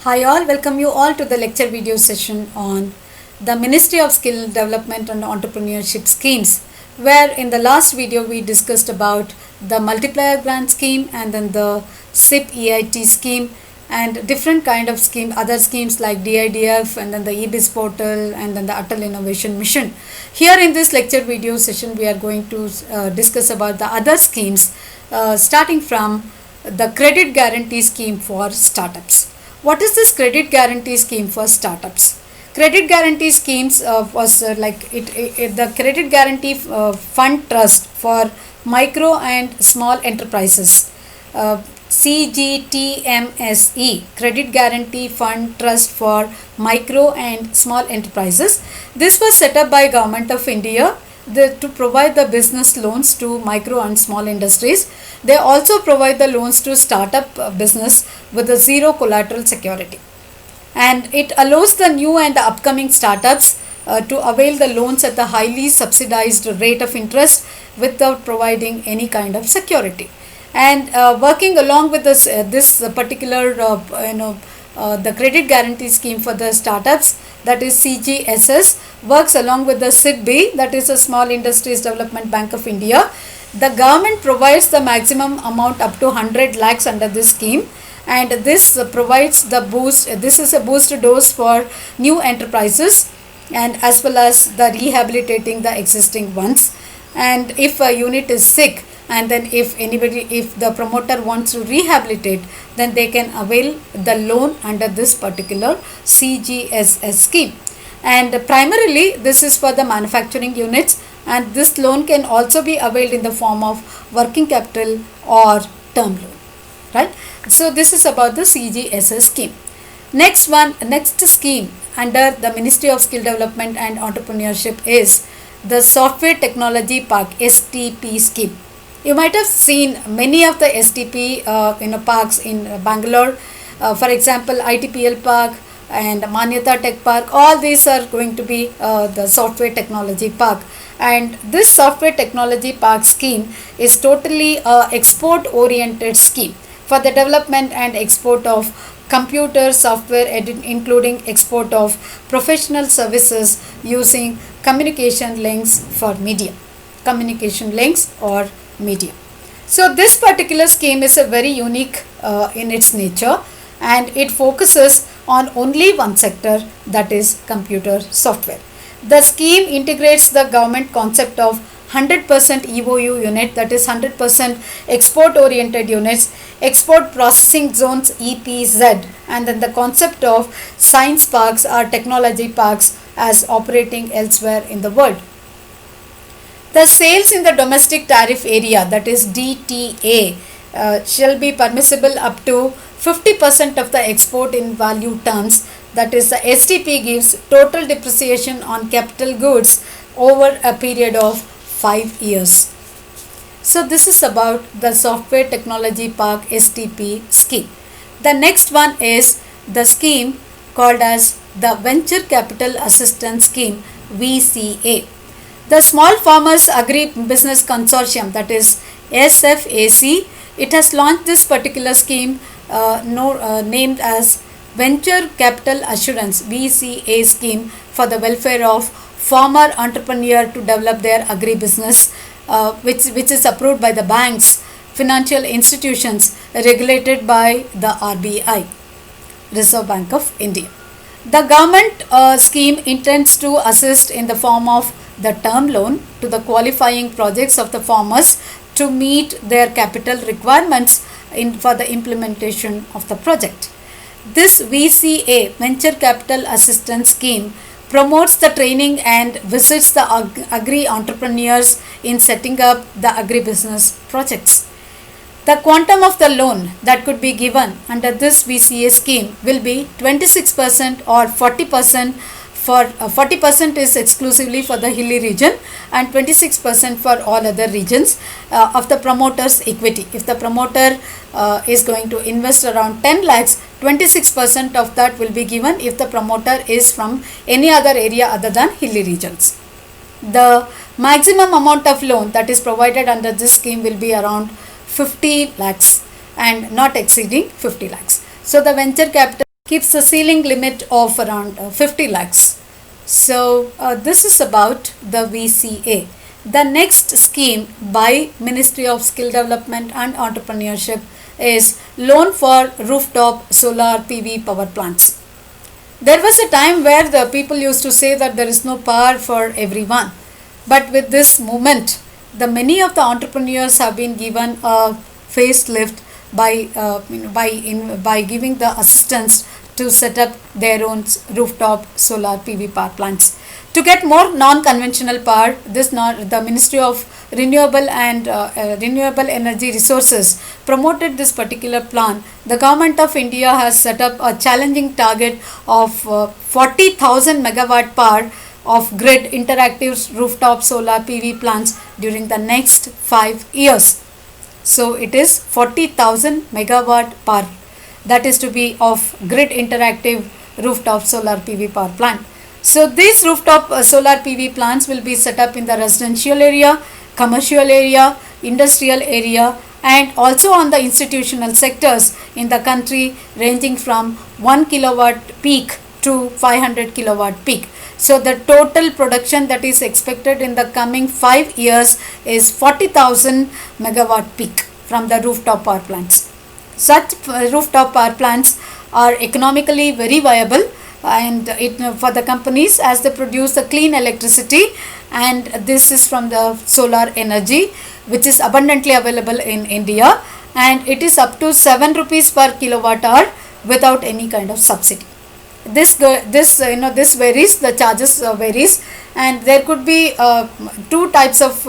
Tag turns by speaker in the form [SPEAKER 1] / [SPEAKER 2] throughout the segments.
[SPEAKER 1] Hi all, welcome you all to the lecture video session on the Ministry of Skill Development and Entrepreneurship schemes, where in the last video we discussed about the multiplier grant scheme and then the SIP EIT scheme and different kind of scheme, other schemes like DIDF and then the EBIS portal and then the Atal Innovation Mission. Here in this lecture video session we are going to discuss about the other schemes starting from the credit guarantee scheme for startups. What is this credit guarantee scheme for startups? Credit guarantee schemes was the credit guarantee fund trust for micro and small enterprises. CGTMSE, Credit Guarantee Fund Trust for Micro and Small Enterprises. This was set up by Government of India to provide the business loans to micro and small industries. They also provide the loans to startup business with a zero collateral security. And it allows the new and the upcoming startups to avail the loans at the highly subsidized rate of interest without providing any kind of security. And working along with this particular the credit guarantee scheme for the startups, that is CGSS, works along with the SIDB, that is a Small Industries Development Bank of India. The government provides the maximum amount up to 100 lakhs under this scheme, and this provides the boost. This is a boost dose for new enterprises and as well as the rehabilitating the existing ones. And if a unit is sick, and then if the promoter wants to rehabilitate, then they can avail the loan under this particular CGSS scheme. And primarily this is for the manufacturing units, and this loan can also be availed in the form of working capital or term loan, right? So this is about the CGSS scheme. Next scheme under the Ministry of Skill Development and Entrepreneurship is the Software Technology Park STP scheme. You might have seen many of the STP parks in Bangalore. For example, ITPL Park and Manyata Tech Park. All these are going to be the Software Technology Park. And this Software Technology Park scheme is totally export oriented scheme for the development and export of computer software, including export of professional services using communication links for media. Communication links or media. So this particular scheme is a very unique in its nature, and it focuses on only one sector, that is computer software. The scheme integrates the government concept of 100% EOU unit, that is 100% export oriented units, export processing zones EPZ, and then the concept of science parks or technology parks as operating elsewhere in the world. The sales in the domestic tariff area, that is DTA, shall be permissible up to 50% of the export in value terms, that is the STP gives total depreciation on capital goods over a period of 5 years. So this is about the Software Technology Park STP scheme. The next one is the scheme called as the Venture Capital Assistance Scheme VCA. The Small Farmers Agri Business Consortium, that is SFAC, it has launched this particular scheme named as Venture Capital Assurance VCA scheme for the welfare of farmer entrepreneur to develop their agri business, which is approved by the banks, financial institutions regulated by the RBI, Reserve Bank of India. The government scheme intends to assist in the form of the term loan to the qualifying projects of the farmers to meet their capital requirements for the implementation of the project. This VCA, Venture Capital Assistance Scheme, promotes the training and visits the agri entrepreneurs in setting up the agribusiness projects. The quantum of the loan that could be given under this VCA scheme will be 26% or 40%. For 40% is exclusively for the hilly region and 26% for all other regions of the promoter's equity. If the promoter is going to invest around 10 lakhs, 26% of that will be given if the promoter is from any other area other than hilly regions. The maximum amount of loan that is provided under this scheme will be around 50 lakhs and not exceeding 50 lakhs. So the venture capital keeps the ceiling limit of around 50 lakhs. So this is about the VCA. The next scheme by Ministry of Skill Development and Entrepreneurship is loan for rooftop solar PV power plants. There was a time where the people used to say that there is no power for everyone, but with this movement, the many of the entrepreneurs have been given a facelift by giving the assistance to set up their own rooftop solar PV power plants. To get more non-conventional power, the Ministry of Renewable and Renewable Energy Resources promoted this particular plan. The Government of India has set up a challenging target of 40,000 megawatt power of grid interactive rooftop solar PV plants during the next 5 years. So it is 40,000 megawatt power that is to be of grid interactive rooftop solar PV power plant. So these rooftop solar PV plants will be set up in the residential area, commercial area, industrial area, and also on the institutional sectors in the country, ranging from 1 kilowatt peak to 500 kilowatt peak. So the total production that is expected in the coming 5 years is 40,000 megawatt peak from the rooftop power plants. Such rooftop power plants are economically very viable, and for the companies, as they produce the clean electricity, and this is from the solar energy which is abundantly available in India, and it is up to 7 rupees per kilowatt hour without any kind of subsidy. This varies, the charges varies, and there could be two types of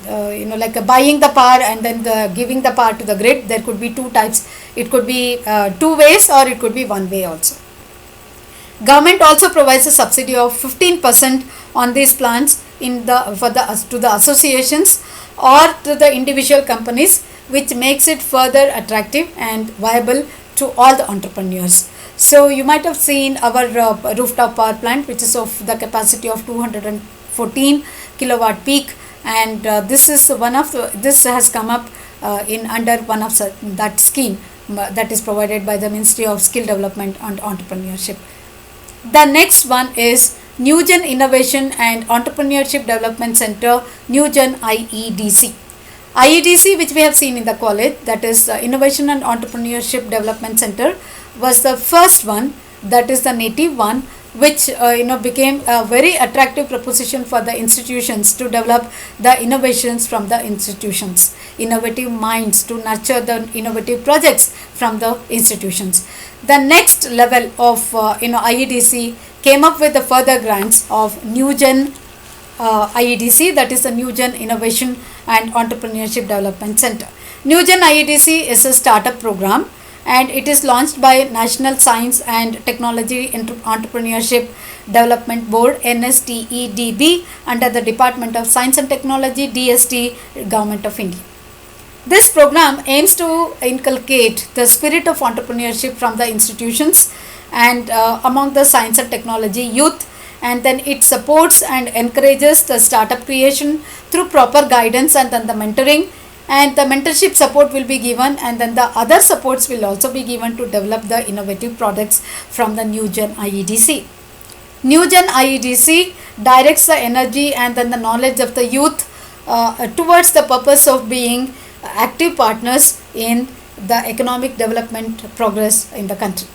[SPEAKER 1] like buying the power and then giving the power to the grid. There could be two types. It could be two ways, or it could be one way also. Government also provides a subsidy of 15% on these plants to the associations or to the individual companies, which makes it further attractive and viable to all the entrepreneurs. So you might have seen our rooftop power plant, which is of the capacity of 214 kilowatt peak, and this has come up in under one of that scheme that is provided by the Ministry of Skill Development and Entrepreneurship. The next one is Newgen Innovation and Entrepreneurship Development Center, Newgen IEDC. IEDC, which we have seen in the college, that is Innovation and Entrepreneurship Development Center, was the first one, that is the native one, which became a very attractive proposition for the institutions to develop the innovations from the institutions, innovative minds to nurture the innovative projects from the institutions. The next level of IEDC came up with the further grants of Newgen IEDC, that is the Newgen Innovation and Entrepreneurship Development Center. Newgen IEDC is a startup program, and it is launched by National Science and Technology Entrepreneurship Development Board, NSTEDB, under the Department of Science and Technology, DST, Government of India. This program aims to inculcate the spirit of entrepreneurship from the institutions and among the science and technology youth, and then it supports and encourages the startup creation through proper guidance and then the mentoring, and the mentorship support will be given, and then the other supports will also be given to develop the innovative products from the Newgen IEDC. Newgen IEDC directs the energy and then the knowledge of the youth towards the purpose of being active partners in the economic development progress in the country.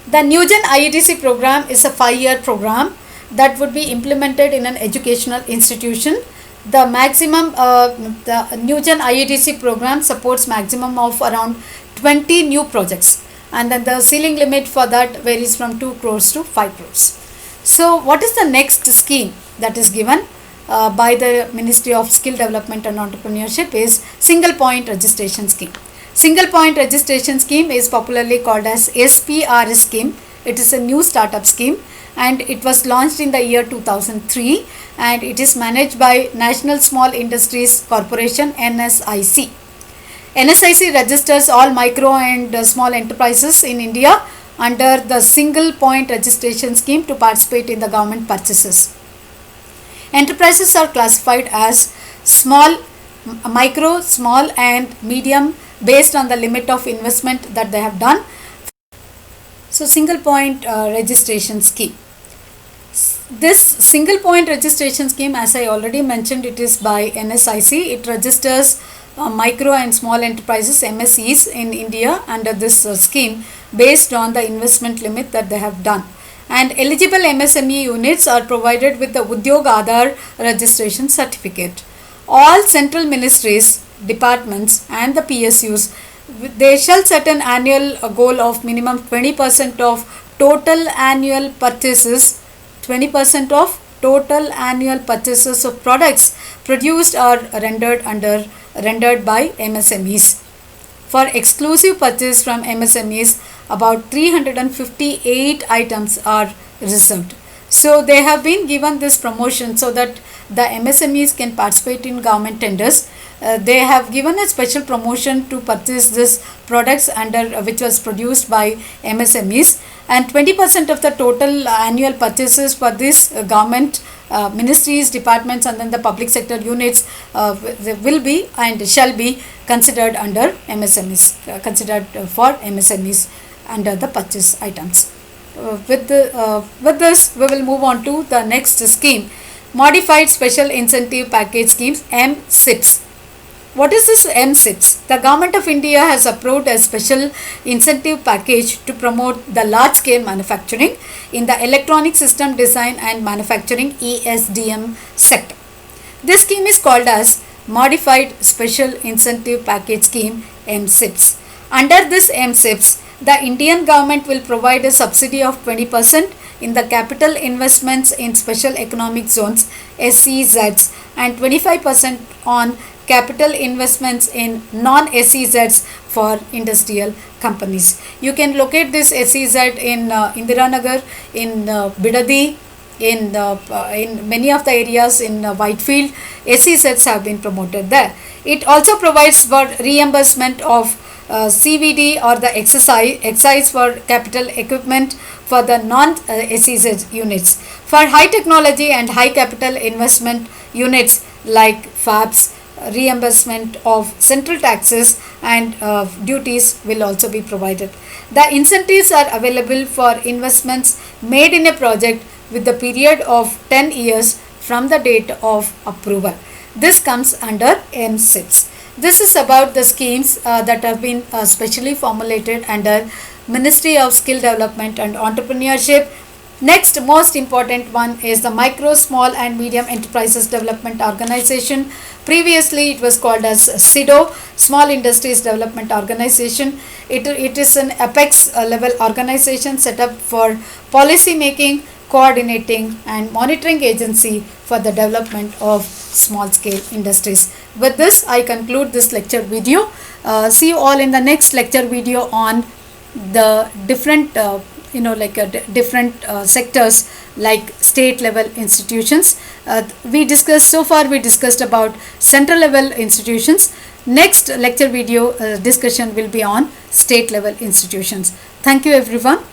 [SPEAKER 1] The Newgen IEDC program is a 5-year program that would be implemented in an educational institution. The maximum, the Newgen IEDC program supports maximum of around 20 new projects, and then the ceiling limit for that varies from 2 crores to 5 crores. So what is the next scheme that is given by the Ministry of Skill Development and Entrepreneurship is Single Point Registration Scheme. Single Point Registration Scheme is popularly called as SPRS scheme. It is a new startup scheme, and it was launched in the year 2003, and it is managed by National Small Industries Corporation, NSIC. NSIC registers all micro and small enterprises in India under the Single Point Registration Scheme to participate in the government purchases. Enterprises are classified as small, micro, small and medium based on the limit of investment that they have done. So single point registration scheme. This single point registration scheme, as I already mentioned, it is by NSIC. It registers micro and small enterprises, MSEs, in India under this scheme based on the investment limit that they have done. And eligible MSME units are provided with the Udyog Aadhar registration certificate. All central ministries, departments and the PSUs, they shall set an annual goal of minimum 20% of total annual purchases, 20% of total annual purchases of products produced or rendered by MSMEs. For exclusive purchase from MSMEs, about 358 items are reserved. So they have been given this promotion so that the MSMEs can participate in government tenders. They have given a special promotion to purchase this products under which was produced by MSMEs, and 20% of the total annual purchases for this government ministries, departments and then the public sector units will be and shall be considered under MSMEs, considered for MSMEs under the purchase items. With this, we will move on to the next scheme, Modified Special Incentive Package Schemes, M-SIPS. What is this M-SIPS? The Government of India has approved a special incentive package to promote the large-scale manufacturing in the electronic system design and manufacturing ESDM sector. This scheme is called as Modified Special Incentive Package Scheme, M-SIPS. Under this M-SIPS, the Indian government will provide a subsidy of 20% in the capital investments in special economic zones, SEZs, and 25% on capital investments in non-SEZs for industrial companies. You can locate this SEZ in Indiranagar, in Bidadi, in many of the areas in Whitefield. SEZs have been promoted there. It also provides for reimbursement of CVD or the excise for capital equipment for the non-SEZ units. For high technology and high capital investment units like fabs, reimbursement of central taxes and duties will also be provided. The incentives are available for investments made in a project with the period of 10 years from the date of approval. This comes under M-SIPS. This is about the schemes that have been specially formulated under Ministry of Skill Development and Entrepreneurship. Next most important one is the Micro, Small and Medium Enterprises Development Organization. Previously it was called as SIDO, Small Industries Development Organization. It is an apex level organization set up for policy making, coordinating and monitoring agency for the development of small scale industries. With this, I conclude this lecture video. See you all in the next lecture video on the different different sectors like state level institutions. We discussed about central level institutions. Next lecture video discussion will be on state level institutions. Thank you everyone.